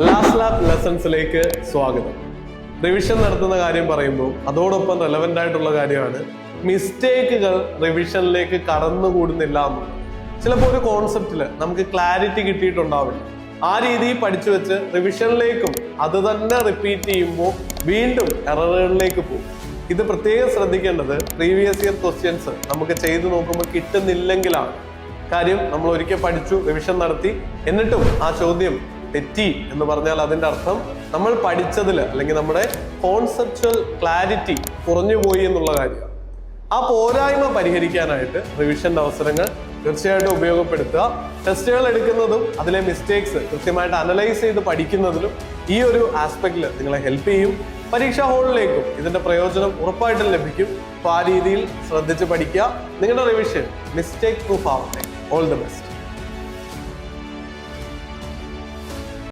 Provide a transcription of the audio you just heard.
Last lab ലെസൺസിലേക്ക് സ്വാഗതം. Revision നടത്തുന്ന കാര്യം പറയുമ്പോൾ അതോടൊപ്പം റെലവെന്റ് ആയിട്ടുള്ള കാര്യമാണ് മിസ്റ്റേക്കുകൾ റിവിഷനിലേക്ക് കടന്നുകൂടുന്നില്ല എന്നുള്ളത്. ചിലപ്പോൾ ഒരു കോൺസെപ്റ്റിൽ നമുക്ക് ക്ലാരിറ്റി കിട്ടിയിട്ടുണ്ടാവില്ല. ആ രീതിയിൽ പഠിച്ചു വെച്ച് റിവിഷനിലേക്കും അത് തന്നെ റിപ്പീറ്റ് ചെയ്യുമ്പോൾ വീണ്ടും എററുകളിലേക്ക് പോകും. ഇത് പ്രത്യേകം ശ്രദ്ധിക്കേണ്ടത് പ്രീവിയസ് ഇയർ ക്വസ്റ്റ്യൻസ് നമുക്ക് ചെയ്തു നോക്കുമ്പോൾ കിട്ടുന്നില്ലെങ്കിലാണ്. കാര്യം നമ്മൾ ഒരിക്കൽ പഠിച്ചു, റിവിഷൻ നടത്തി, എന്നിട്ടും ആ ചോദ്യം തെറ്റി എന്ന് പറഞ്ഞാൽ അതിന്റെ അർത്ഥം നമ്മൾ പഠിച്ചതിൽ അല്ലെങ്കിൽ നമ്മുടെ കോൺസെപ്ച്വൽ ക്ലാരിറ്റി കുറഞ്ഞു പോയി എന്നുള്ള കാര്യമാണ്. ആ പോരായ്മ പരിഹരിക്കാനായിട്ട് റിവിഷന്റെ അവസരങ്ങൾ തീർച്ചയായിട്ടും ഉപയോഗപ്പെടുത്തുക. ടെസ്റ്റുകൾ എടുക്കുന്നതും അതിലെ മിസ്റ്റേക്സ് കൃത്യമായിട്ട് അനലൈസ് ചെയ്ത് പഠിക്കുന്നതിലും ഈ ഒരു ആസ്പെക്റ്റിൽ നിങ്ങളെ ഹെൽപ്പ് ചെയ്യും. പരീക്ഷാ ഹാളിലേക്കും ഇതിന്റെ പ്രയോജനം ഉറപ്പായിട്ടും ലഭിക്കും. അപ്പോൾ ആ രീതിയിൽ ശ്രദ്ധിച്ച് പഠിക്കുക. നിങ്ങളുടെ റിവിഷൻ മിസ്റ്റേക്ക് പ്രൂഫ് ആവട്ടെ. All the best.